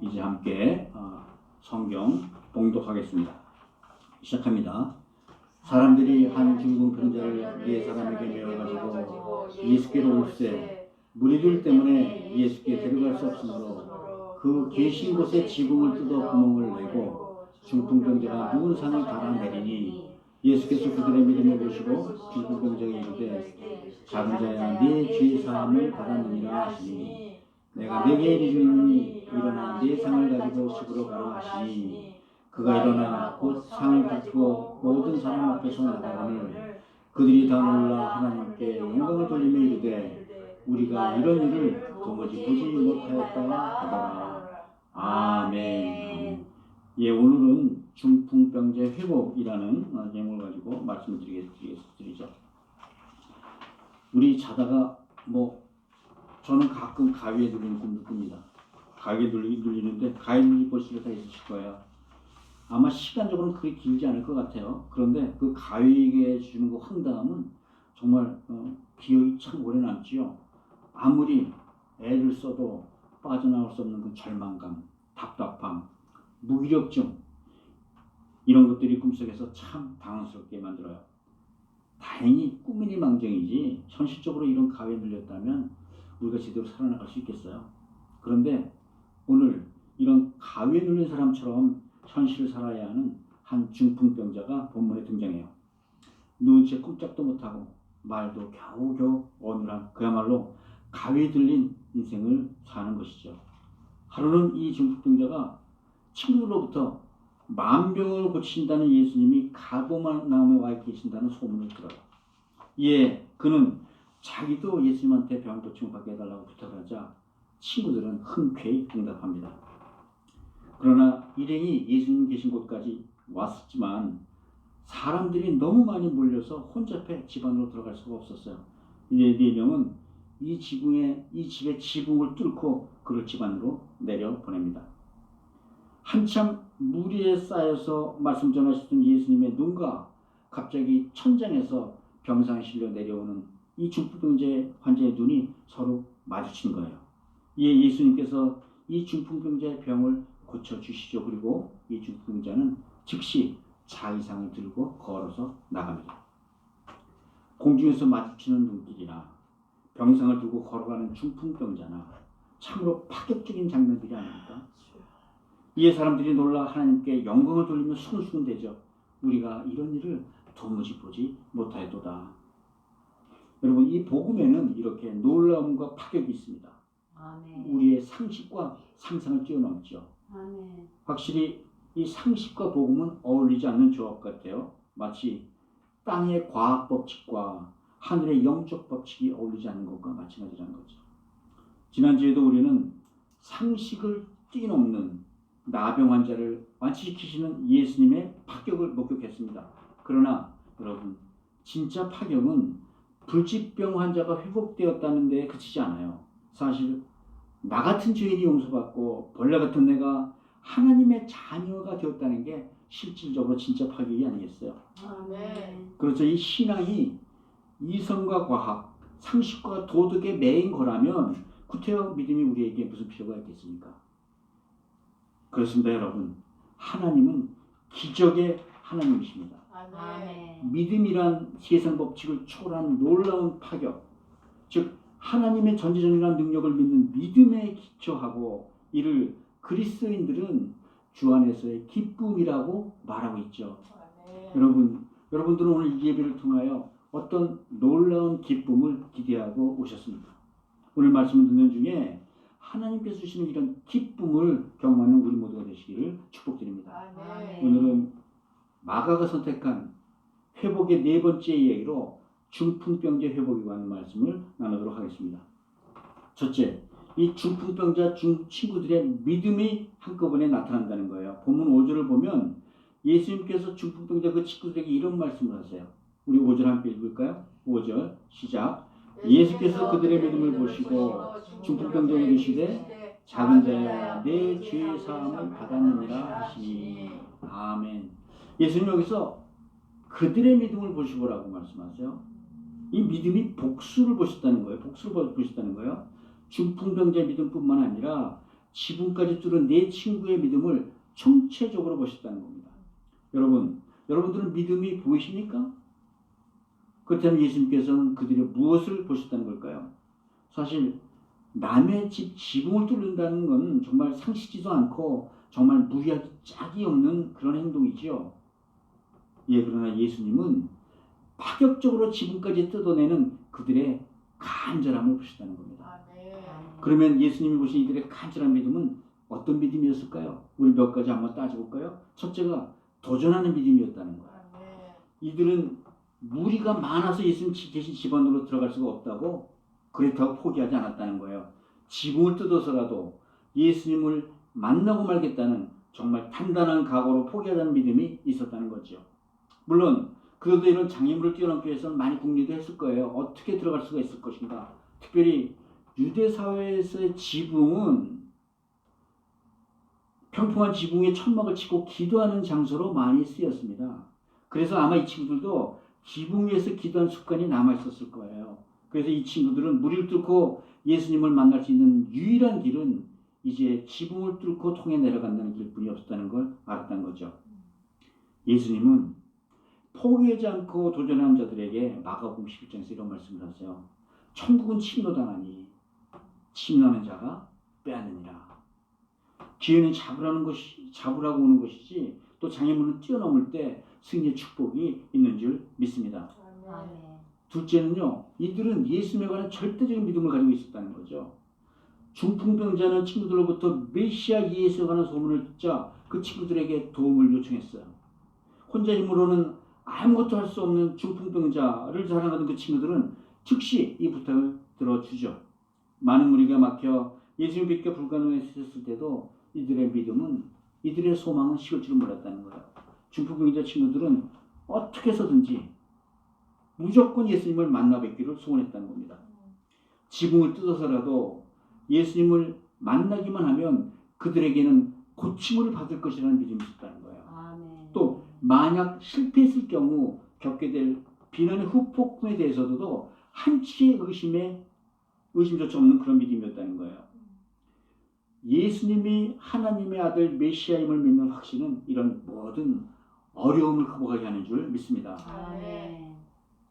이제 함께 성경 봉독하겠습니다. 시작합니다. 사람들이 한 중풍병자를 네 사람에게 메어가지고 예수께로 올세 무리들 때문에 예수께 데려갈 수 없으므로 그 계신 곳에 지붕을 뜯어 구멍을 내고 중풍병자가 누운 산을 달아내리니 예수께서 그들의 믿음을 보시고 중풍병자에게 이르되 작은 자야 네 죄 사함을 받았느니라 하시니 내가 내게 이르노니 일어나 네 상을 가지고 집으로 가라 하시니 그가 일어나 곧 상을 가지고 모든 사람 앞에서 나가거늘 그들이 다 놀라 하나님께 영광을 돌리며 이르되 우리가 이런 일을 도무지 보지 못하였다 하더라. 아멘. 예, 오늘은 중풍병자 회복이라는 제목을 가지고 말씀을 드리죠. 우리 자다가 저는 가끔 가위에 눌리는 꿈도 꿉니다. 가위에 눌리는데 가위에 눌릴 곳이 다 있으실 거예요. 아마 시간적으로는 그리 길지 않을 것 같아요. 그런데 그 가위에 주는 그 황당함은 정말 기억이 참 오래 남지요. 아무리 애를 써도 빠져나올 수 없는 그 절망감, 답답함, 무기력증 이런 것들이 꿈속에서 참 당황스럽게 만들어요. 다행히 꿈이니 망정이지 현실적으로 이런 가위에 눌렸다면 우리가 제대로 살아나갈 수 있겠어요. 그런데 오늘 이런 가위에 눌린 사람처럼 현실을 살아야 하는 한 중풍병자가 본문에 등장해요. 누운 채 꼼짝도 못하고 말도 겨우겨우 어눌한 그야말로 가위에 들린 인생을 사는 것이죠. 하루는 이 중풍병자가 친구들로부터 만병을 고치신다는 예수님이 가버나움에 와 계신다는 소문을 들어요. 예, 그는 자기도 예수님한테 병 고침을 받게 해달라고 부탁을 하자 친구들은 흔쾌히 응답합니다. 그러나 일행이 예수님 계신 곳까지 왔었지만 사람들이 너무 많이 몰려서 혼잡해 집 안으로 들어갈 수가 없었어요. 이제 네 명은 이 집의 지붕을 뚫고 그를 집 안으로 내려보냅니다. 한참 무리에 쌓여서 말씀 전하시던 예수님의 눈과 갑자기 천장에서 병상에 실려 내려오는 이 중풍병자 환자의 눈이 서로 마주친 거예요. 이에 예수님께서 이 중풍병자의 병을 고쳐주시죠. 그리고 이 중풍병자는 즉시 자의상을 들고 걸어서 나갑니다. 공중에서 마주치는 눈길이나 병상을 들고 걸어가는 중풍병자나 참으로 파격적인 장면들이 아닙니까? 이에 사람들이 놀라 하나님께 영광을 돌리며 수근수근대죠. 우리가 이런 일을 도무지 보지 못하였도다. 여러분, 이 복음에는 이렇게 놀라움과 파격이 있습니다. 아멘. 우리의 상식과 상상을 뛰어넘죠. 아멘. 확실히 이 상식과 복음은 어울리지 않는 조합 같아요. 마치 땅의 과학 법칙과 하늘의 영적 법칙이 어울리지 않는 것과 마찬가지라는 거죠. 지난주에도 우리는 상식을 뛰어넘는 나병 환자를 완치시키시는 예수님의 파격을 목격했습니다. 그러나 여러분, 진짜 파격은 불치병 환자가 회복되었다는 데 그치지 않아요. 사실 나 같은 죄인이 용서받고 벌레 같은 내가 하나님의 자녀가 되었다는 게 실질적으로 진짜 파격이 아니겠어요? 아멘. 그렇죠. 이 신앙이 이성과 과학, 상식과 도덕에 매인 거라면 구태여 믿음이 우리에게 무슨 필요가 있겠습니까? 그렇습니다, 여러분. 하나님은 기적의 하나님이십니다. 아멘. 믿음이란 세상 법칙을 초월한 놀라운 파격, 즉 하나님의 전지전능한 능력을 믿는 믿음에 기초하고 이를 그리스도인들은 주 안에서의 기쁨이라고 말하고 있죠. 아멘. 여러분들은 오늘 이 예배를 통하여 어떤 놀라운 기쁨을 기대하고 오셨습니까? 오늘 말씀을 듣는 중에 하나님께서 주시는 이런 기쁨을 경험하는 우리 모두가 되시기를 축복드립니다. 아멘. 오늘은 마가가 선택한 회복의 네 번째 이야기로 중풍병자 회복에 관한 말씀을 나누도록 하겠습니다. 첫째, 이 중풍병자 친구들의 믿음이 한꺼번에 나타난다는 거예요. 본문 5절을 보면 예수님께서 중풍병자 그 친구들에게 이런 말씀을 하세요. 우리 5절 함께 읽을까요? 5절 시작. 예수께서 그들의 믿음을 보시고 중풍병자에게 이르시되 작은 자야 내 죄 사함을 받았느니라 하시니. 아멘. 예수님 여기서 그들의 믿음을 보시고라고 말씀하세요. 이 믿음이 복수를 보셨다는 거예요. 복수를 보셨다는 거예요. 중풍병자의 믿음뿐만 아니라 지붕까지 뚫은 내 친구의 믿음을 총체적으로 보셨다는 겁니다. 여러분들은 믿음이 보이십니까? 그렇다면 예수님께서는 그들의 무엇을 보셨다는 걸까요? 사실 남의 집 지붕을 뚫는다는 건 정말 상식지도 않고 정말 무리하기 짝이 없는 그런 행동이지요. 예, 그러나 예수님은 파격적으로 지붕까지 뜯어내는 그들의 간절함을 보셨다는 겁니다. 그러면 예수님이 보신 이들의 간절한 믿음은 어떤 믿음이었을까요? 우리 몇 가지 한번 따져볼까요? 첫째가 도전하는 믿음이었다는 거예요. 이들은 무리가 많아서 예수님 계신 집 안으로 들어갈 수가 없다고 그렇다고 포기하지 않았다는 거예요. 지붕을 뜯어서라도 예수님을 만나고 말겠다는 정말 단단한 각오로 포기하자는 믿음이 있었다는 거죠. 물론 그들도 이런 장애물을 뛰어넘기 위해서는 많이 궁리도 했을 거예요. 어떻게 들어갈 수가 있을 것인가. 특별히 유대 사회에서의 지붕은 평평한 지붕에 천막을 치고 기도하는 장소로 많이 쓰였습니다. 그래서 아마 이 친구들도 지붕 위에서 기도하는 습관이 남아있었을 거예요. 그래서 이 친구들은 무리를 뚫고 예수님을 만날 수 있는 유일한 길은 이제 지붕을 뚫고 통해 내려간다는 길뿐이 없었다는 걸 알았다는 거죠. 예수님은 포기하지 않고 도전하는 자들에게 마가복음 11장에서 이런 말씀을 하세요. 천국은 침노당하니 침노하는 자가 빼앗느니라. 기회는 잡으라고 오는 것이지 또 장애물은 뛰어넘을 때 승리의 축복이 있는 줄 믿습니다. 둘째는요, 이들은 예수님에 관한 절대적인 믿음을 가지고 있었다는 거죠. 중풍병자는 친구들로부터 메시아 예수에 관한 소문을 듣자 그 친구들에게 도움을 요청했어요. 혼자 힘으로는 아무것도 할 수 없는 중풍병자를 사랑하던 그 친구들은 즉시 이 부탁을 들어주죠. 많은 무리가 막혀 예수님 뵙기가 불가능했을 때도 이들의 믿음은, 이들의 소망은 식을 줄 몰랐다는 거예요. 중풍병자 친구들은 어떻게 해서든지 무조건 예수님을 만나 뵙기를 소원했다는 겁니다. 지붕을 뜯어서라도 예수님을 만나기만 하면 그들에게는 고침을 받을 것이라는 믿음이 있었다는 거예요. 또 만약 실패했을 경우 겪게 될 비난의 후폭풍에 대해서도 한치의 의심조차 없는 그런 믿음이었다는 거예요. 예수님이 하나님의 아들 메시아임을 믿는 확신은 이런 모든 어려움을 극복하게 하는 줄 믿습니다.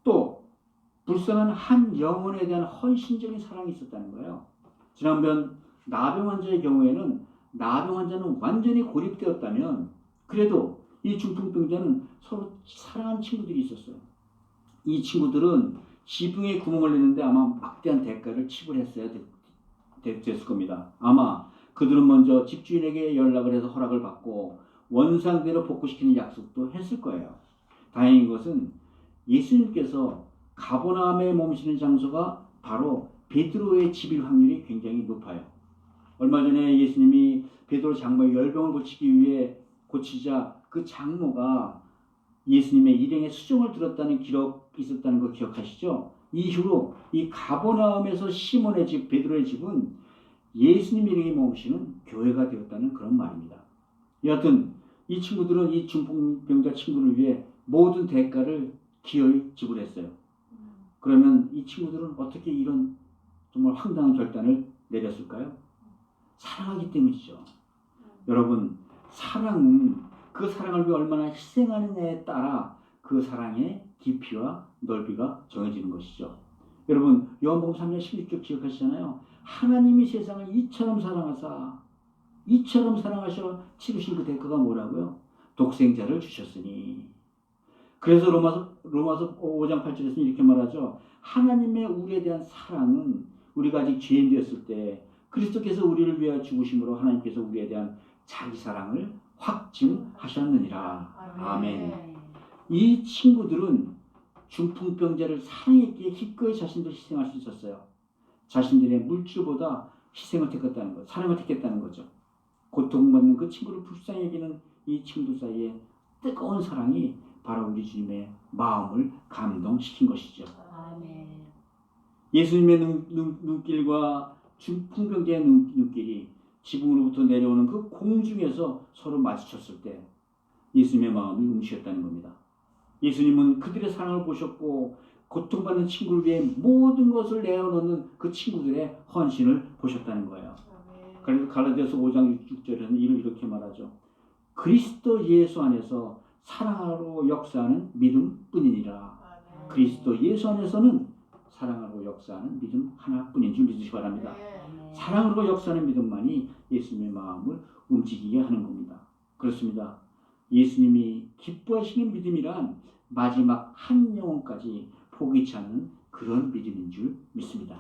또 불쌍한 한 영혼에 대한 헌신적인 사랑이 있었다는 거예요. 지난번 나병 환자의 경우에는 나병 환자는 완전히 고립되었다면 그래도 이 중풍병자는 서로 사랑하는 친구들이 있었어요. 이 친구들은 지붕에 구멍을 내는데 아마 막대한 대가를 지불했어야 됐을 겁니다. 아마 그들은 먼저 집주인에게 연락을 해서 허락을 받고 원상대로 복구시키는 약속도 했을 거예요. 다행인 것은 예수님께서 가버나움에 머무시는 장소가 바로 베드로의 집일 확률이 굉장히 높아요. 얼마 전에 예수님이 베드로 장모의 열병을 고치자 그 장모가 예수님의 일행의 수종을 들었다는 기록이 있었다는 거 기억하시죠? 이후로 이 가버나움에서 시몬의 집, 베드로의 집은 예수님 일행이 머무시는 교회가 되었다는 그런 말입니다. 여하튼 이 친구들은 이 중풍병자 친구를 위해 모든 대가를 기어이 지불했어요. 그러면 이 친구들은 어떻게 이런 정말 황당한 결단을 내렸을까요? 사랑하기 때문이죠. 여러분, 사랑은 그 사랑을 위해 얼마나 희생하느냐에 따라 그 사랑의 깊이와 넓이가 정해지는 것이죠. 여러분, 요한복음 3장 16절 기억하시잖아요. 하나님이 세상을 이처럼 사랑하셔 치르신 그 대가가 뭐라고요? 독생자를 주셨으니. 그래서 로마서 5장 8절에서는 이렇게 말하죠. 하나님의 우리에 대한 사랑은 우리가 아직 죄인 되었을 때 그리스도께서 우리를 위하여 죽으심으로 하나님께서 우리에 대한 자기 사랑을 확증하셨느니라. 아멘. 이 친구들은 중풍병자를 사랑했기에 기꺼이 자신들 희생할 수 있었어요. 자신들의 물질보다 희생을 택했다는 것, 사랑을 택했다는 거죠. 고통받는 그 친구를 불쌍히 여기는 이 친구들 사이에 뜨거운 사랑이 바로 우리 주님의 마음을 감동시킨 것이죠. 아멘. 예수님의 눈길과 중풍병자의 눈길이 지붕으로부터 내려오는 그 공중에서 서로 마주쳤을 때 예수님의 마음이 움직였다는 겁니다. 예수님은 그들의 사랑을 보셨고 고통받는 친구를 위해 모든 것을 내어놓는 그 친구들의 헌신을 보셨다는 거예요. 그래서 갈라디아서 5장 6절에는 이렇게 말하죠. 그리스도 예수 안에서 사랑하로 역사하는 믿음뿐이니라. 그리스도 예수 안에서는 사랑하고 역사하는 믿음 하나뿐인 줄 믿으시기 바랍니다. 사랑으로 역사하는 믿음만이 예수님의 마음을 움직이게 하는 겁니다. 그렇습니다. 예수님이 기뻐하시는 믿음이란 마지막 한 영혼까지 포기치 않는 그런 믿음인 줄 믿습니다.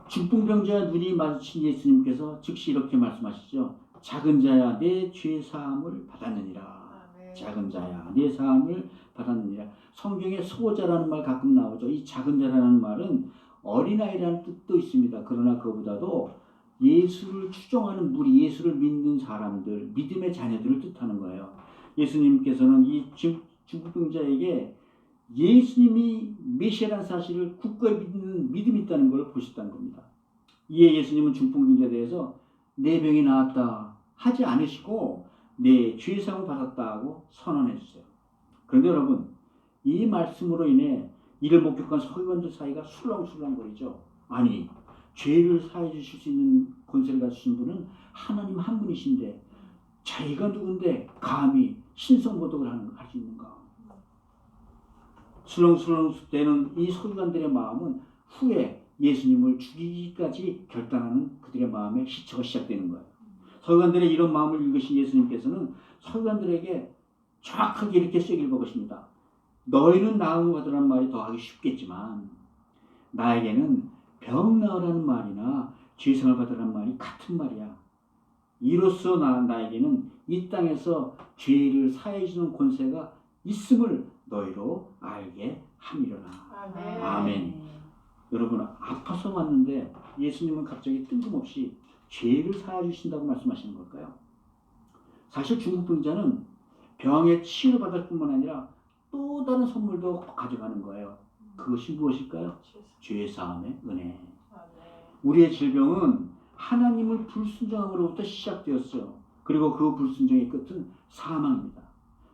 중풍병자와 눈이 마주친 예수님께서 즉시 이렇게 말씀하시죠. 작은 자야 내 죄 사함을 받았느니라. 작은 자야 내 사함을 받았느니라. 성경에 소자라는 말 가끔 나오죠. 이 작은 자라는 말은 어린아이라는 뜻도 있습니다. 그러나 그보다도 예수를 추종하는 무리, 예수를 믿는 사람들, 믿음의 자녀들을 뜻하는 거예요. 예수님께서는 이 중풍병자에게 예수님이 메시아라는 사실을 굳건히 믿는 믿음이 있다는 걸 보셨다는 겁니다. 이에 예수님은 중풍병자에 대해서 내 병이 나았다 하지 않으시고 내 죄사함을 받았다고 선언해 주세요. 그런데 여러분, 이 말씀으로 인해 이를 목격한 서기관들 사이가 술렁술렁거리죠. 아니, 죄를 사해 주실 수 있는 권세를 가지신 분은 하나님 한 분이신데 자기가 누군데 감히 신성모독을 할 수 있는가? 술렁술렁 되는 이 서기관들의 마음은 후에 예수님을 죽이기까지 결단하는 그들의 마음의 시초가 시작되는 거예요. 서기관들의 이런 마음을 읽으신 예수님께서는 서기관들에게 정확하게 이렇게 쐐기를 박으십니다. 너희는 나음을 받으라는 말이 더하기 쉽겠지만 나에게는 병 나으라는 말이나 죄상을 받으라는 말이 같은 말이야. 이로써 나에게는 이 땅에서 죄를 사해 주는 권세가 있음을 너희로 알게 함이로라. 아멘. 아멘. 여러분, 아파서 왔는데 예수님은 갑자기 뜬금없이 죄를 사해 주신다고 말씀하시는 걸까요? 사실 중풍병자는 병의 치유를 받을 뿐만 아니라 또 다른 선물도 가져가는 거예요. 그것이 무엇일까요? 죄사함의 은혜. 우리의 질병은 하나님을 불순종함으로부터 시작되었어요. 그리고 그 불순종의 끝은 사망입니다.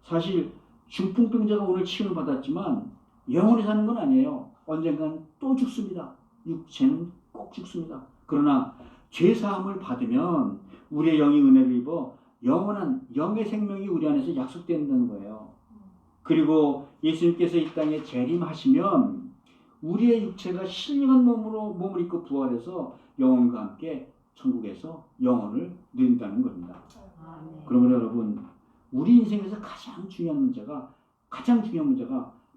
사실 중풍병자가 오늘 치유를 받았지만 영원히 사는 건 아니에요. 언젠간 또 죽습니다. 육체는 꼭 죽습니다. 그러나 죄사함을 받으면 우리의 영이 은혜를 입어 영원한 영의 생명이 우리 안에서 약속된다는 거예요. 그리고 예수님께서 이 땅에 재림하시면 우리의 육체가 신령한 몸을 입고 부활해서 영혼과 함께 천국에서 영혼을 누린다는 겁니다. 그러면 여러분, 우리 인생에서 가장 중요한 문제가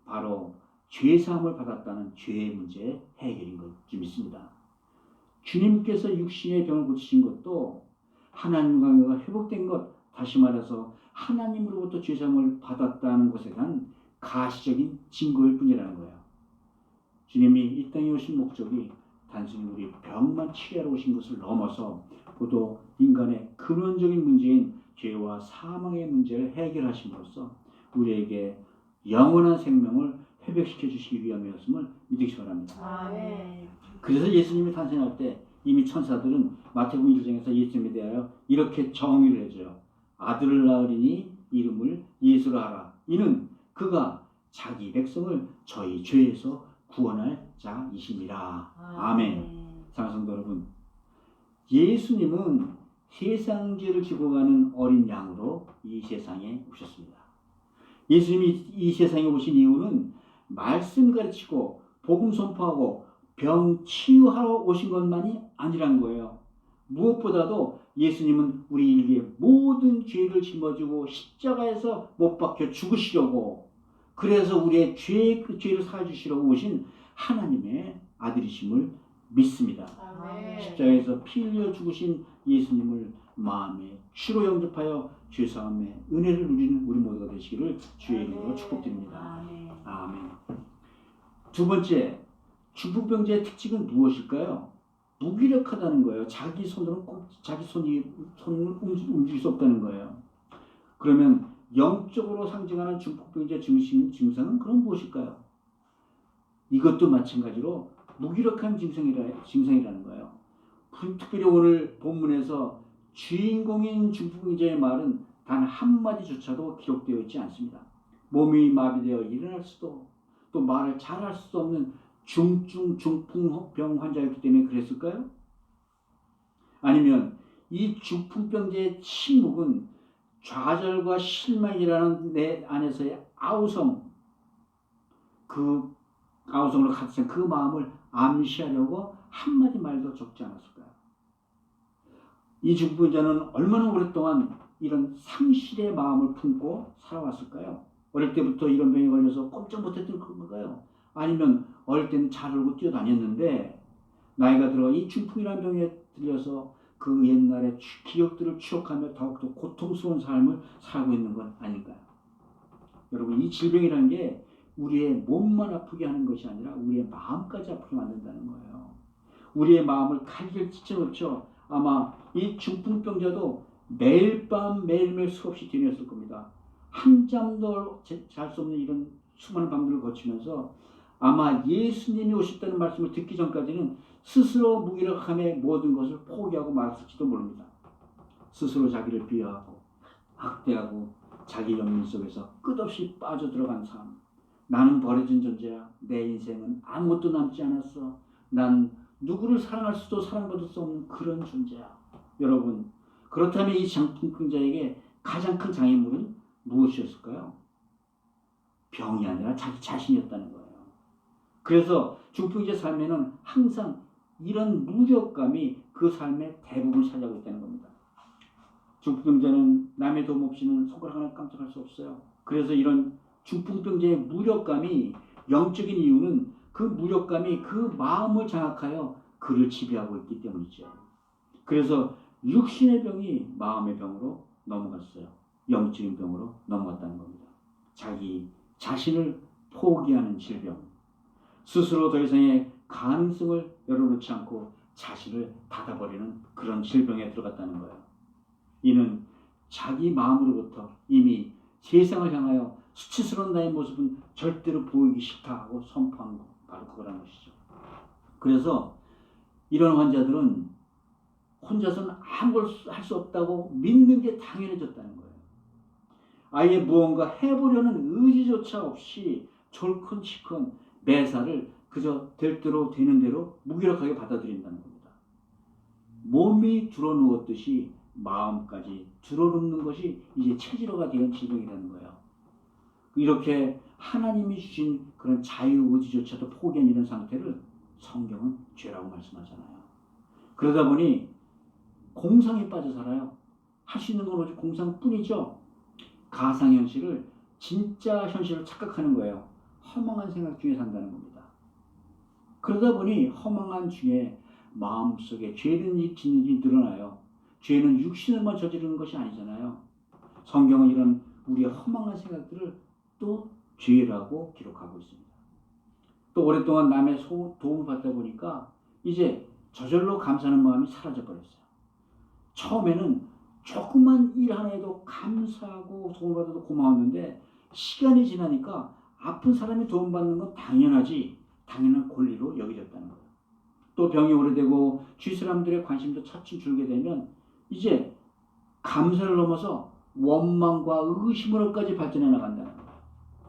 바로 죄사함을 받았다는 죄의 문제의 해결인 줄 믿습니다. 주님께서 육신의 병을 고치신 것도 하나님과 관계가 회복된 것, 다시 말해서 하나님으로부터 죄사함을 받았다는 것에 대한 가시적인 증거일 뿐이라는 거예요. 주님이 이 땅에 오신 목적이 단순히 우리 병만 치료하러 오신 것을 넘어서 보도 인간의 근원적인 문제인 죄와 사망의 문제를 해결하심으로써 우리에게 영원한 생명을 회복시켜 주시기 위함이었음을 믿으시기 바랍니다. 아멘. 그래서 예수님이 탄생할 때 이미 천사들은 마태복음 1장에서 예수님에 대하여 이렇게 정의를 해줘요. 아들을 낳으리니 이름을 예수라 하라. 이는 그가 자기 백성을 저희 죄에서 구원할 자이심이라. 아멘. 사랑하는 성도 여러분, 예수님은 세상 죄를 지고 가는 어린 양으로 이 세상에 오셨습니다. 예수님이 이 세상에 오신 이유는 말씀 가르치고 복음 선포하고 병 치유하러 오신 것만이 아니란 거예요. 무엇보다도 예수님은 우리 인류의 모든 죄를 짊어지고 십자가에서 못 박혀 죽으시려고, 그래서 우리의 죄를 사해 주시려고 오신 하나님의 아들이심을 믿습니다. 아멘. 십자가에서 피 흘려 죽으신 예수님을 마음에 주로 영접하여 죄사함의 은혜를 누리는 우리 모두가 되시기를 주의 이름으로 축복드립니다. 아멘. 아멘. 두 번째, 중풍병자의 특징은 무엇일까요? 무기력하다는 거예요. 자기 손으로 꼭 손을 움직일 수 없다는 거예요. 그러면 영적으로 상징하는 중풍병자의 증상은 그럼 무엇일까요? 이것도 마찬가지로 무기력한 증상이라는 거예요. 특별히 오늘 본문에서 주인공인 중풍병자의 말은 단 한마디조차도 기록되어 있지 않습니다. 몸이 마비되어 일어날 수도, 또 말을 잘할 수도 없는 중풍병 환자였기 때문에 그랬을까요? 아니면 이 중풍병자의 침묵은 좌절과 실망이라는 내 안에서의 아우성, 그 아우성으로 가득 찬 그 마음을 암시하려고 한마디 말도 적지 않았을까요? 이 중풍자는 얼마나 오랫동안 이런 상실의 마음을 품고 살아왔을까요? 어릴 때부터 이런 병에 걸려서 꼼짝 못했던 건가요? 아니면 어릴 때는 잘 울고 뛰어다녔는데 나이가 들어 이 중풍이라는 병에 들려서 그 옛날의 기억들을 추억하며 더욱더 고통스러운 삶을 살고 있는 건 아닐까요? 여러분, 이 질병이라는 게 우리의 몸만 아프게 하는 것이 아니라 우리의 마음까지 아프게 만든다는 거예요. 우리의 마음을 칼질 찢어놓죠. 아마 이 중풍병자도 매일 밤 매일매일 수없이 뛰어냈을 겁니다. 한잠도 잘 수 없는 이런 수많은 밤들을 거치면서 아마 예수님이 오셨다는 말씀을 듣기 전까지는 스스로 무기력함에 모든 것을 포기하고 말았을지도 모릅니다. 스스로 자기를 비하하고 학대하고 자기 연민 속에서 끝없이 빠져들어간 삶. 나는 버려진 존재야. 내 인생은 아무것도 남지 않았어. 난 누구를 사랑할 수도 사랑받을 수 없는 그런 존재야. 여러분, 그렇다면 이 중풍병자에게 가장 큰 장애물은 무엇이었을까요? 병이 아니라 자기 자신이었다는 거예요. 그래서 중풍자 삶에는 항상 이런 무력감이 그 삶의 대부분을 차지하고 있다는 겁니다. 중풍병자는 남의 도움 없이는 손가락 하나 깜짝할 수 없어요. 그래서 이런 중풍병자의 무력감이 영적인 이유는 그 무력감이 그 마음을 장악하여 그를 지배하고 있기 때문이죠. 그래서 육신의 병이 마음의 병으로 넘어갔어요. 영적인 병으로 넘어갔다는 겁니다. 자기 자신을 포기하는 질병, 스스로 더 이상의 가능성을 열어놓지 않고 자신을 닫아버리는 그런 질병에 들어갔다는 거예요. 이는 자기 마음으로부터 이미 세상을 향하여 수치스러운 나의 모습은 절대로 보이기 싫다 하고 선포한 거, 바로 그거라는 것이죠. 그래서 이런 환자들은 혼자서는 아무 걸 할 수 없다고 믿는 게 당연해졌다는 거예요. 아예 무언가 해보려는 의지조차 없이 졸큰치큰 매사를 그저 될 대로 되는 대로 무기력하게 받아들인다는 겁니다. 몸이 드러누웠듯이 마음까지 드러눕는 것이 이제 체질화가 되는 질병이라는 거예요. 이렇게 하나님이 주신 그런 자유의지조차도 포기한 이런 상태를 성경은 죄라고 말씀하잖아요. 그러다 보니 공상에 빠져 살아요. 할 수 있는 건 오직 공상뿐이죠. 가상현실을 진짜 현실을 착각하는 거예요. 허망한 생각 중에 산다는 겁니다. 그러다 보니 허망한 중에 마음속에 죄는 짓는 일이 늘어나요. 죄는 육신을만 저지르는 것이 아니잖아요. 성경은 이런 우리의 허망한 생각들을 또 죄라고 기록하고 있습니다. 또 오랫동안 남의 도움을 받다 보니까 이제 저절로 감사하는 마음이 사라져버렸어요. 처음에는 조그만 일 하나에도 감사하고 도움을 받아도 고마웠는데 시간이 지나니까 아픈 사람이 도움받는 건 당연한 권리로 여겨졌다는 거예요. 또 병이 오래되고 주위 사람들의 관심도 차츰 줄게 되면 이제 감사를 넘어서 원망과 의심으로까지 발전해 나간다는 거예요.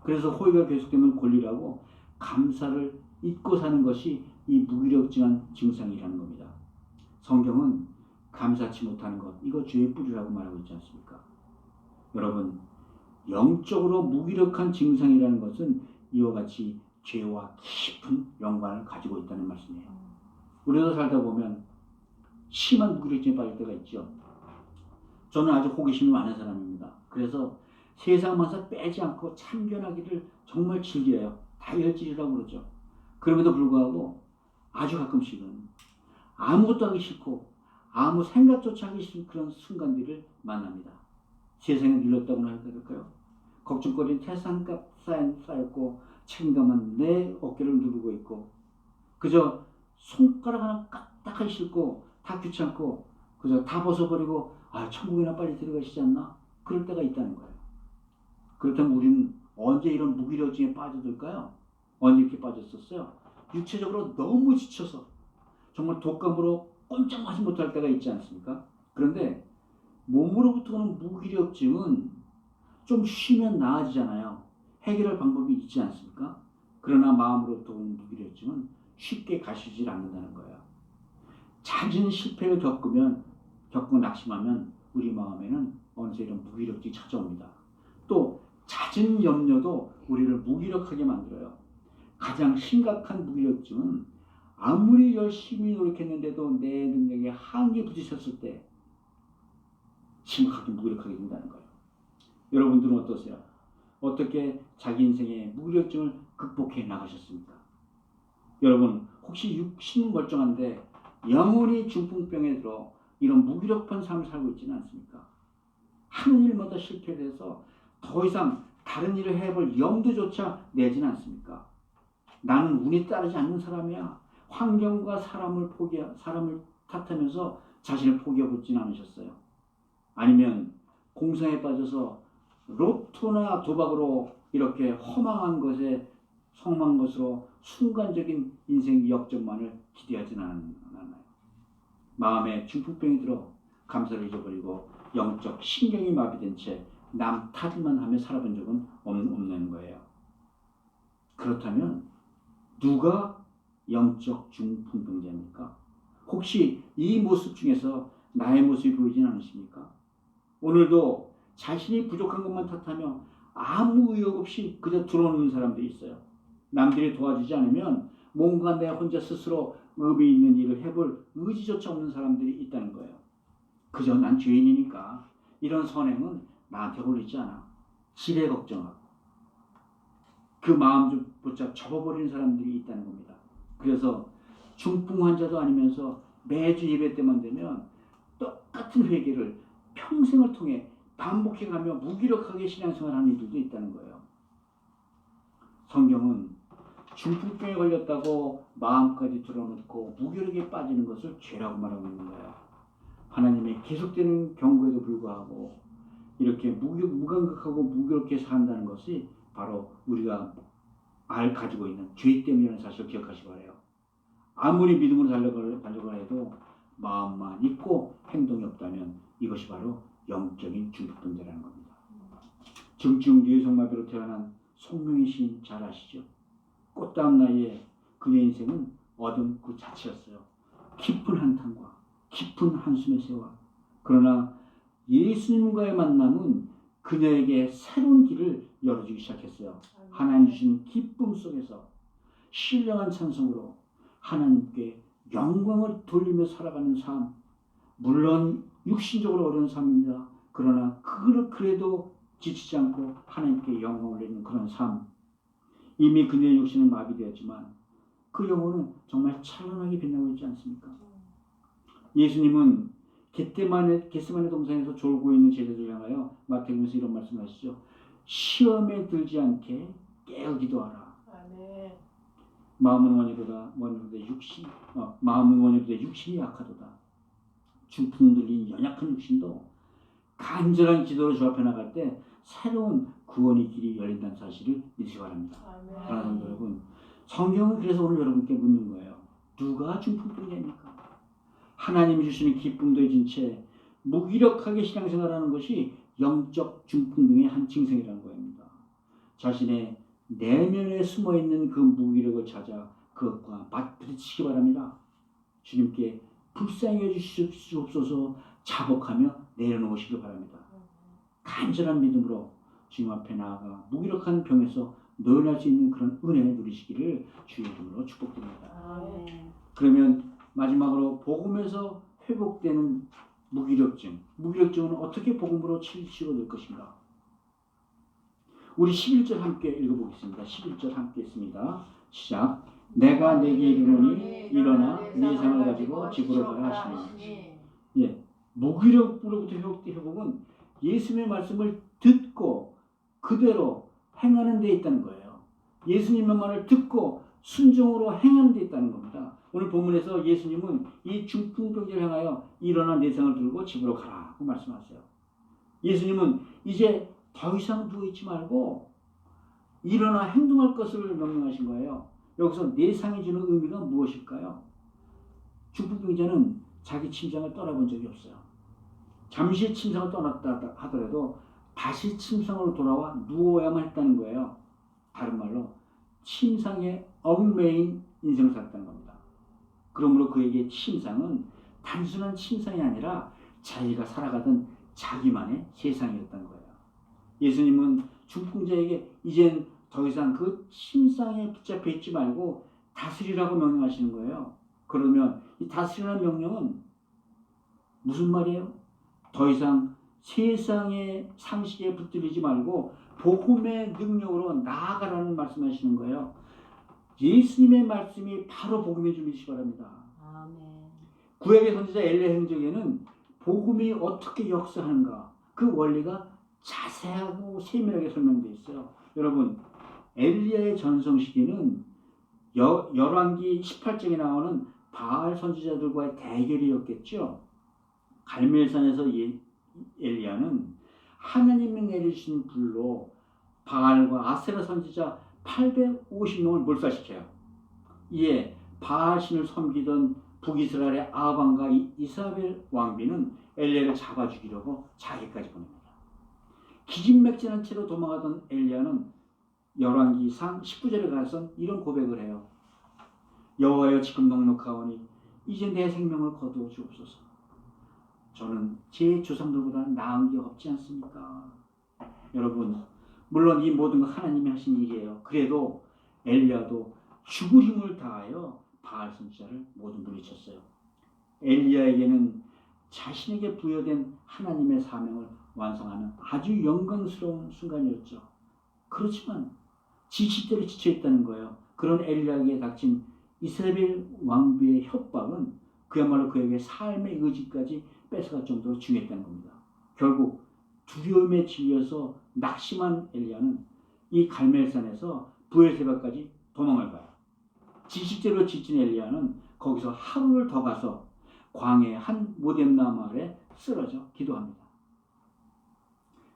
그래서 호의가 계속되면 권리라고 감사를 잊고 사는 것이 이 무기력증한 증상이라는 겁니다. 성경은 감사치 못하는 것, 이거 죄의 뿌리라고 말하고 있지 않습니까? 여러분, 영적으로 무기력한 증상이라는 것은 이와 같이 죄와 깊은 연관을 가지고 있다는 말씀이에요. 우리도 살다 보면 심한 무기력증에 빠질 때가 있죠. 저는 아주 호기심이 많은 사람입니다. 그래서 세상만사 빼지 않고 참견하기를 정말 즐겨요. 다혈질이라고 그러죠. 그럼에도 불구하고 아주 가끔씩은 아무것도 하기 싫고 아무 생각조차 하기 싫은 그런 순간들을 만납니다. 세상에 눌렸다고나 해야 될까요? 걱정거리는 태산값 쌓였고 책임감은 내 어깨를 누르고 있고 그저 손가락 하나 까딱하기 싫고 다 귀찮고 그저 다 벗어버리고 천국이나 빨리 들어가시지 않나? 그럴 때가 있다는 거예요. 그렇다면 우리는 언제 이런 무기력증에 빠져들까요? 언제 이렇게 빠졌었어요? 육체적으로 너무 지쳐서 정말 독감으로 꼼짝하지 못할 때가 있지 않습니까? 그런데 몸으로부터 오는 무기력증은 좀 쉬면 나아지잖아요. 해결할 방법이 있지 않습니까? 그러나 마음으로부터 오는 무기력증은 쉽게 가시질 않는다는 거예요. 잦은 실패를 겪고 낙심하면 우리 마음에는 어느새 이런 무기력증이 찾아옵니다. 또 잦은 염려도 우리를 무기력하게 만들어요. 가장 심각한 무기력증은 아무리 열심히 노력했는데도 내 능력에 한계 부딪혔을 때 심각하게 무기력하게 된다는 거예요. 여러분들은 어떠세요? 어떻게 자기 인생의 무기력증을 극복해 나가셨습니까? 여러분 혹시 육신은 멀쩡한데 영혼이 중풍병에 들어 이런 무기력한 삶을 살고 있지는 않습니까? 하는 일마다 실패해서 더 이상 다른 일을 해볼 염두조차 내지는 않습니까? 나는 운이 따르지 않는 사람이야. 환경과 사람을 탓하면서 자신을 포기해보지는 않으셨어요? 아니면 공상에 빠져서 로또나 도박으로 이렇게 허망한 것에 성공한 것으로 순간적인 인생 역전만을 기대하지는 않아요. 마음에 중풍병이 들어 감사를 잊어버리고 영적 신경이 마비된 채 남 탓만 하며 살아본 적은 없는 거예요. 그렇다면 누가 영적 중풍병자입니까? 혹시 이 모습 중에서 나의 모습이 보이진 않으십니까? 오늘도 자신이 부족한 것만 탓하며 아무 의욕 없이 그저 들어오는 사람들이 있어요. 남들이 도와주지 않으면 뭔가 내 혼자 스스로 의미 있는 일을 해볼 의지조차 없는 사람들이 있다는 거예요. 그저 난 죄인이니까 이런 선행은 나한테 어울리지 않아. 지레 걱정하고 그 마음조차 접어버리는 사람들이 있다는 겁니다. 그래서 중풍 환자도 아니면서 매주 예배 때만 되면 똑같은 회개를 평생을 통해 반복해가며 무기력하게 신앙생활하는 이들도 있다는 거예요. 성경은 중풍병에 걸렸다고 마음까지 드러놓고 무기력에 빠지는 것을 죄라고 말하고 있는 거예요. 하나님의 계속되는 경고에도 불구하고 이렇게 무감각하고 무기력하게 산다는 것이 바로 우리가 가지고 있는 죄 때문이라는 사실을 기억하시기 바라요. 아무리 믿음으로 달려가 해도 마음만 있고 행동이 없다면 이것이 바로 영적인 중풍병자라는 겁니다. 증증 뇌성마비로 태어난 송명희 시인 잘 아시죠? 꽃다운 나이에 그녀의 인생은 어둠 그 자체였어요. 깊은 한탄과 깊은 한숨의 세월. 그러나 예수님과의 만남은 그녀에게 새로운 길을 열어주기 시작했어요. 하나님 주신 기쁨 속에서 신령한 찬송으로 하나님께 영광을 돌리며 살아가는 삶. 물론 육신적으로 어려운 삶입니다. 그러나 그래도 지치지 않고 하나님께 영광을 올리는 그런 삶. 이미 그녀의 육신은 마비되었지만 그 영혼은 정말 찬란하게 빛나고 있지 않습니까? 예수님은 겟세마네 동산에서 졸고 있는 제자들 향하여 마태복음에서 이런 말씀하시죠. 시험에 들지 않게 깨어 기도하라. 아멘. 마음은 원이로다 육신이 약하도다. 중풍 들린 연약한 육신도 간절한 기도로 주 앞에 나갈 때 새로운 구원의 길이 열린다는 사실을 믿으시기 바랍니다. 사랑하는 여러분, 성경은 그래서 오늘 여러분께 묻는 거예요. 누가 중풍병자입니까? 하나님이 주시는 기쁨도 잊은 채 무기력하게 신앙생활하는 것이 영적 중풍병의 한 증상이라는 겁니다. 자신의 내면에 숨어있는 그 무기력을 찾아 그것과 맞부딪히기 바랍니다. 주님께 불쌍히 여주시옵소서 자복하며 내려놓으시기 바랍니다. 간절한 믿음으로 주님 앞에 나아가 무기력한 병에서 노연할 수 있는 그런 은혜 누리시기를 주의 이름으로 축복드립니다. 그러면 마지막으로 복음에서 회복되는 무기력증은 어떻게 복음으로 치유될 것인가? 우리 11절 함께 읽어보겠습니다. 11절 함께 했습니다. 시작. 내가 내게 이르노니 일어나 네 상을 가지고 집으로 가라 하시니. 예, 무기력으로부터 회복은 예수님의 말씀을 듣고 그대로 행하는 데 있다는 거예요. 예수님의 말을 듣고 순종으로 행하는 데 있다는 겁니다. 오늘 본문에서 예수님은 이 중풍병자를 향하여 일어나 네 상을 들고 집으로 가라고 말씀하세요. 예수님은 이제 더 이상 누워있지 말고 일어나 행동할 것을 명령하신 거예요. 여기서 네 상이 주는 의미가 무엇일까요? 중풍병자는 자기 침상을 떠나본 적이 없어요. 잠시 침상을 떠났다 하더라도 다시 침상으로 돌아와 누워야만 했다는 거예요. 다른 말로 침상에 얽매인 인생을 살았다는 겁니다. 그러므로 그에게 침상은 단순한 침상이 아니라 자기가 살아가던 자기만의 세상이었던 거예요. 예수님은 중풍자에게 이젠 더 이상 그 침상에 붙잡혀 있지 말고 다스리라고 명령하시는 거예요. 그러면 이 다스리라는 명령은 무슨 말이에요? 더 이상 세상의 상식에 붙들리지 말고 복음의 능력으로 나아가라는 말씀하시는 거예요. 예수님의 말씀이 바로 복음인 줄 믿으시기 바랍니다. 아멘. 구약의 선지자 엘리야 행적에는 복음이 어떻게 역사하는가 그 원리가 자세하고 세밀하게 설명되어 있어요. 여러분, 엘리야의 전성 시기는 열왕기 18장에 나오는 바알 선지자들과의 대결이었겠죠. 갈멜산에서 엘리야는 하나님이 내리신 불로 바알과 아세라 선지자 850명을 몰살시켜요. 이에 바알 신을 섬기던 북이스라엘의 아합왕과 이사벨 왕비는 엘리야를 잡아 죽이려고 자기까지 보냅니다. 기진맥진한 채로 도망하던 엘리야는 열왕기상 19절에 가서 이런 고백을 해요. 여호와여, 지금 넉넉하오니 이제 내 생명을 거두어 주옵소서. 저는 제 조상들보다 나은 게 없지 않습니까? 여러분, 물론 이 모든 건 하나님이 하신 일이에요. 그래도 엘리야도 죽을 힘을 다하여 바알 선지자를 모두 물리쳤어요. 엘리야에게는 자신에게 부여된 하나님의 사명을 완성하는 아주 영광스러운 순간이었죠. 그렇지만 지치대로 지쳐있다는 거예요. 그런 엘리야에게 닥친 이세벨 왕비의 협박은 그야말로 그에게 삶의 의지까지 뺏어갈 정도로 중요했다는 겁니다. 결국 두려움에 질려서 낙심한 엘리야는 이 갈멜산에서 브엘세바까지 도망을 가요. 지식대로 지친 엘리야는 거기서 하루를 더 가서 광야의 한 모뎀나무 아래 쓰러져 기도합니다.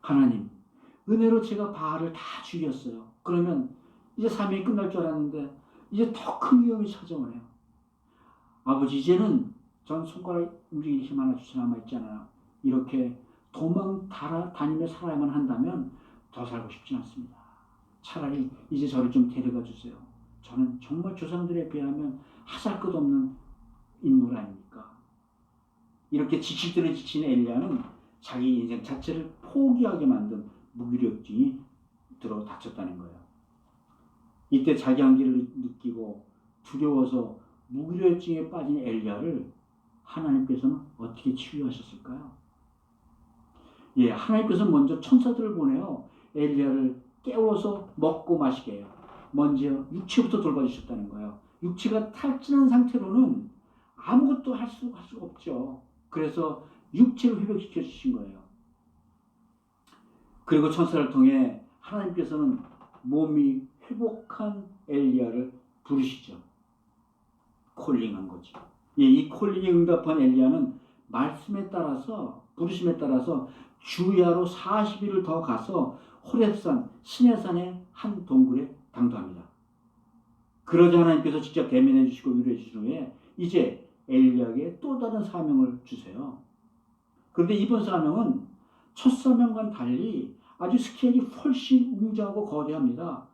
하나님, 은혜로 제가 바알을 다 죽였어요. 그러면 이제 사명이 끝날 줄 알았는데 이제 더 큰 위험이 찾아오네요. 아버지, 이제는 전 손가락 움직이는 힘 하나 주시 남아있잖아요. 이렇게 도망 다니며 살아야만 한다면 더 살고 싶지 않습니다. 차라리 이제 저를 좀 데려가 주세요. 저는 정말 조상들에 비하면 하잘 것 없는 인물 아닙니까? 이렇게 지치듯이 지친 엘리야는 자기 인생 자체를 포기하게 만든 무기력증이 들어 닥쳤다는 거예요. 이때 자기 한계를 느끼고 두려워서 무기력증에 빠진 엘리야를 하나님께서는 어떻게 치유하셨을까요? 하나님께서 먼저 천사들을 보내요. 엘리야를 깨워서 먹고 마시게 해요. 먼저 육체부터 돌봐주셨다는 거예요. 육체가 탈진한 상태로는 아무것도 할 수가 없죠. 그래서 육체를 회복시켜 주신 거예요. 그리고 천사를 통해 하나님께서는 몸이 회복한 엘리야를 부르시죠. 콜링한 거죠. 이 콜링에 응답한 엘리야는 말씀에 따라서, 부르심에 따라서 주야로 40일을 더 가서 호렙산 시내산의 한 동굴에 당도합니다. 그러자 하나님께서 직접 대면해 주시고 위로해 주신 후에 이제 엘리야에게 또 다른 사명을 주세요. 그런데 이번 사명은 첫 사명과는 달리 아주 스케일이 훨씬 웅장하고 거대합니다.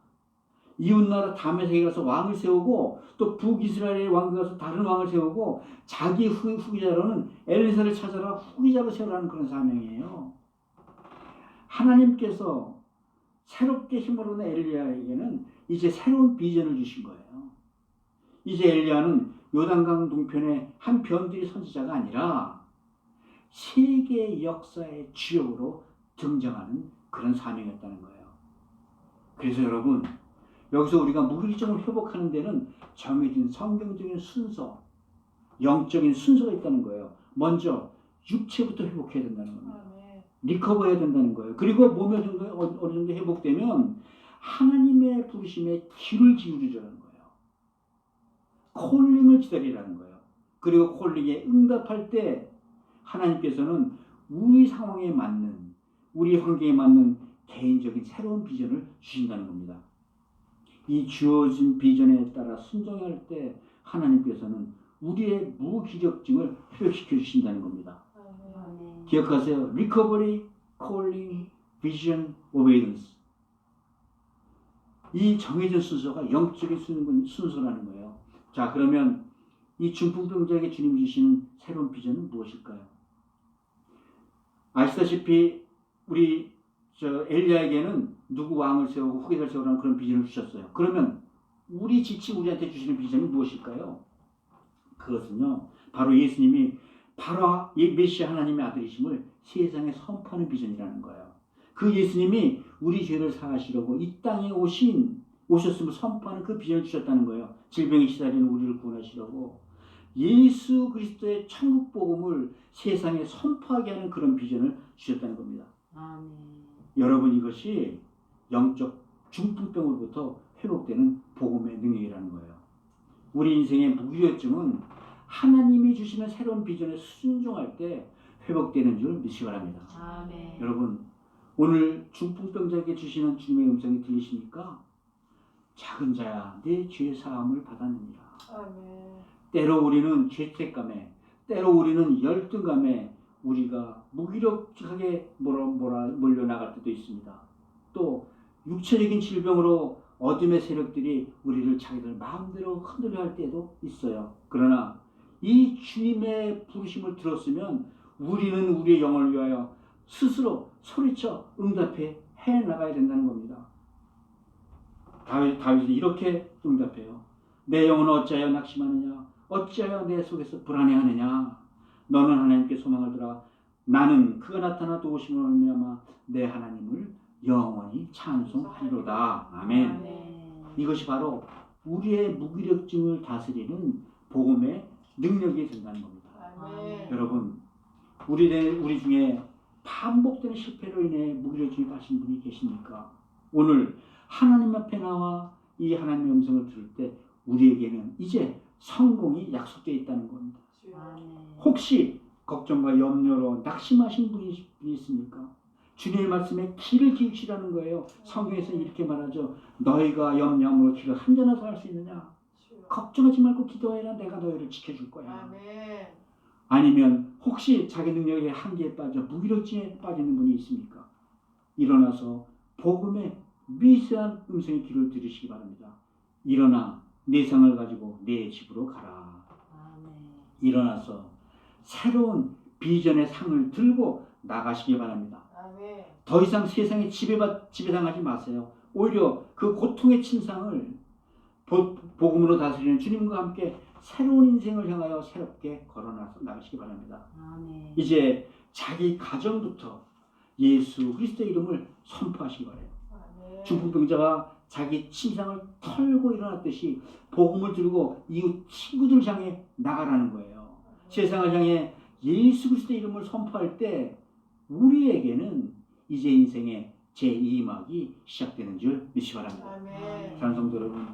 이웃나라 다메섹에 가서 왕을 세우고 또 북이스라엘의 왕에 가서 다른 왕을 세우고 자기 후기자로는 엘리사를 찾아라 후기자로 세우라는 그런 사명이에요. 하나님께서 새롭게 힘을 얻은 엘리야에게는 이제 새로운 비전을 주신 거예요. 이제 엘리야는 요단강 동편의 한 변두리 선지자가 아니라 세계 역사의 주역으로 등장하는 그런 사명이었다는 거예요. 그래서 여러분, 여기서 우리가 무기력증을 회복하는 데는 정해진 성경적인 순서, 영적인 순서가 있다는 거예요. 먼저 육체부터 회복해야 된다는 겁니다. 리커버해야 된다는 거예요. 그리고 몸이 어느 정도 회복되면 하나님의 부르심에 귀를 기울이라는 거예요. 콜링을 기다리라는 거예요. 그리고 콜링에 응답할 때 하나님께서는 우리 상황에 맞는, 우리 환경에 맞는 개인적인 새로운 비전을 주신다는 겁니다. 이 주어진 비전에 따라 순종할 때 하나님께서는 우리의 무기력증을 회복시켜 주신다는 겁니다. 기억하세요. Recovery, Calling, Vision, Obedience. 이 정해진 순서가 영적인 순서라는 거예요. 자, 그러면 이 중풍병자에게 주님이 주시는 새로운 비전은 무엇일까요? 아시다시피 우리 엘리야에게는 누구 왕을 세우고 후계자를 세우라는 그런 비전을 주셨어요. 그러면 우리 지친 우리한테 주시는 비전이 무엇일까요? 그것은요, 바로 예수님이 바로 메시아 하나님의 아들이심을 세상에 선포하는 비전이라는 거예요. 그 예수님이 우리 죄를 사하시려고 이 땅에 오셨음을 선포하는 그 비전을 주셨다는 거예요. 질병에 시달리는 우리를 구원하시려고 예수 그리스도의 천국 복음을 세상에 선포하게 하는 그런 비전을 주셨다는 겁니다. 아멘. 여러분, 이것이 영적 중풍병으로부터 회복되는 복음의 능력이라는 거예요. 우리 인생의 무기력증은 하나님이 주시는 새로운 비전에 순종할 때 회복되는 줄 믿으시기 바랍니다. 아멘. 여러분, 오늘 중풍병자에게 주시는 주님의 음성이 들리십니까? 작은 자야, 내 죄 사함을 받았느니라. 아멘. 때로 우리는 죄책감에, 때로 우리는 열등감에 우리가 무기력하게 몰려나갈 때도 있습니다. 또 육체적인 질병으로 어둠의 세력들이 우리를 자기들 마음대로 흔들려 할 때도 있어요. 그러나 이 주님의 부르심을 들었으면 우리는 우리의 영혼을 위하여 스스로 소리쳐 응답해 나가야 된다는 겁니다. 다윗이 이렇게 응답해요. 내 영혼은 어찌하여 낙심하느냐? 어찌하여 내 속에서 불안해하느냐? 너는 하나님께 소망을 두라. 나는 그가 나타나 도우심을 말미암아 내 하나님을 영원히 찬송하리로다. 아멘. 아멘. 이것이 바로 우리의 무기력증을 다스리는 복음의 능력이 된다는 겁니다. 아멘. 여러분, 우리 중에 반복되는 실패로 인해 무기력증에 빠진 분이 계십니까? 오늘 하나님 앞에 나와 이 하나님의 음성을 들을 때 우리에게는 이제 성공이 약속되어 있다는 겁니다. 혹시 걱정과 염려로 낙심하신 분이 있습니까? 주님의 말씀에 귀를 기울이라는 거예요. 성경에서 이렇게 말하죠. 너희가 염려함으로 귀를 한잔해서 할 수 있느냐? 걱정하지 말고 기도해라. 내가 너희를 지켜줄 거야. 아멘. 아니면 혹시 자기 능력의 한계에 빠져 무기력증에 빠지는 분이 있습니까? 일어나서 복음의 미세한 음성의 귀를 들으시기 바랍니다. 일어나 내 상을 가지고 내 집으로 가라. 아멘. 일어나서 새로운 비전의 상을 들고 나가시기 바랍니다. 아멘. 더 이상 세상에 지배당하지 마세요. 오히려 그 고통의 침상을 복음으로 다스리는 주님과 함께 새로운 인생을 향하여 새롭게 걸어 나가시기 바랍니다. 아멘. 이제 자기 가정부터 예수 그리스도의 이름을 선포하시기 바라요. 중풍병자가 자기 침상을 털고 일어났듯이 복음을 들고 이웃 친구들 향해 나가라는 거예요. 세상을 향해 예수 그리스도의 이름을 선포할 때 우리에게는 이제 인생의 제2막이 시작되는 줄 믿으시기 바랍니다. 사랑하는 성도 여러분,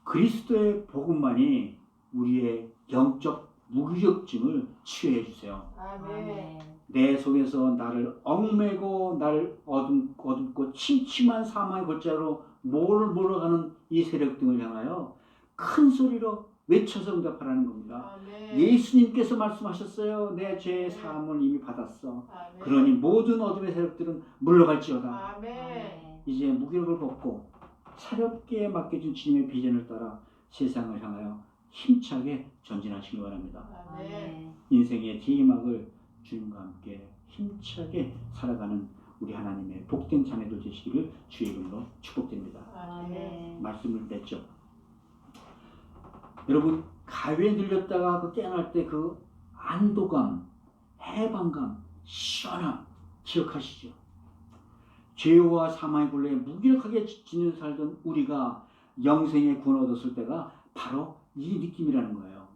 그리스도의 복음만이 우리의 영적 무기력증을 치유해 주세요. 아멘. 내 속에서 나를 얽매고 나를 어둡고 침침한 사망의 골짜기로 몰아가는 이 세력 등을 향하여 큰 소리로 외쳐서 응답하라는 겁니다. 아멘. 예수님께서 말씀하셨어요. 내 죄의 사함을 이미 받았어. 아멘. 그러니 모든 어둠의 세력들은 물러갈지어다. 아멘. 이제 무기력을 벗고 새롭게 맡겨진 주님의 비전을 따라 세상을 향하여 힘차게 전진하시기 바랍니다. 아멘. 인생의 제2막을 주님과 함께 힘차게 살아가는 우리 하나님의 복된 자녀들 되시기를 주의 이름으로 축복드립니다. 아멘. 말씀을 냈죠. 여러분, 가위에 눌렸다가 그 깨어날 때 그 안도감, 해방감, 시원함 기억하시죠? 죄와 사망의 굴레에 무기력하게 지쳐 살던 우리가 영생의 구원 얻었을 때가 바로 이 느낌이라는 거예요.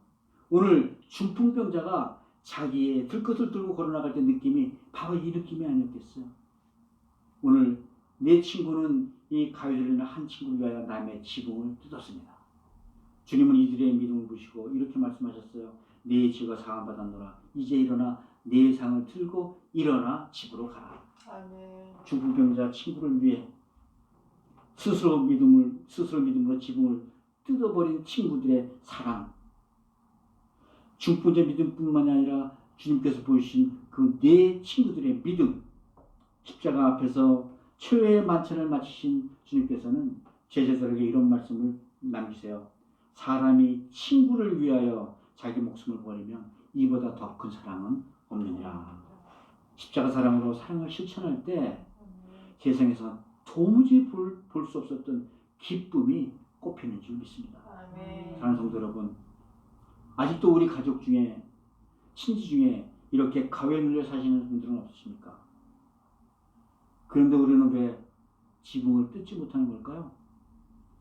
오늘 중풍병자가 자기의 들것을 들고 걸어나갈 때 느낌이 바로 이 느낌이 아니었겠어요. 오늘 내 친구는 이 가위 들리는 한 친구를 위하여 남의 지붕을 뜯었습니다. 주님은 이들의 믿음을 보시고 이렇게 말씀하셨어요. 네 죄가 사함받았노라. 이제 일어나 네 상을 들고 일어나 집으로 가라. 아멘. 중풍병자 친구를 위해 스스로 믿음으로 지붕을 뜯어버린 친구들의 사랑, 중풍자 믿음뿐만 아니라 주님께서 보여주신 그 네 친구들의 믿음, 십자가 앞에서 최후의 만찬을 마치신 주님께서는 제자들에게 이런 말씀을 남기세요. 사람이 친구를 위하여 자기 목숨을 버리면 이보다 더 큰 사랑은 없느니라. 십자가 사랑으로 사랑을 실천할 때 세상에서 도무지 볼 수 없었던 기쁨이 꽃피는 줄 믿습니다. 사랑하는 성도 여러분, 아직도 우리 가족 중에 친지 중에 이렇게 가외에 눌려 사시는 분들은 없으십니까? 그런데 우리는 왜 지붕을 뜯지 못하는 걸까요?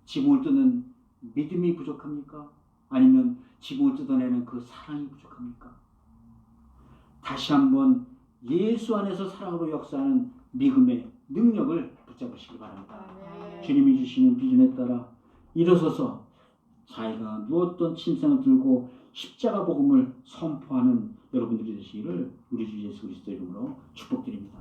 지붕을 뜯는 믿음이 부족합니까? 아니면 지붕을 뜯어내는 그 사랑이 부족합니까? 다시 한번 예수 안에서 사랑으로 역사하는 믿음의 능력을 붙잡으시기 바랍니다. 주님이 주시는 비전에 따라 일어서서 자기가 누웠던 침상을 들고 십자가 복음을 선포하는 여러분들이 되시기를 우리 주 예수 그리스도 이름으로 축복드립니다.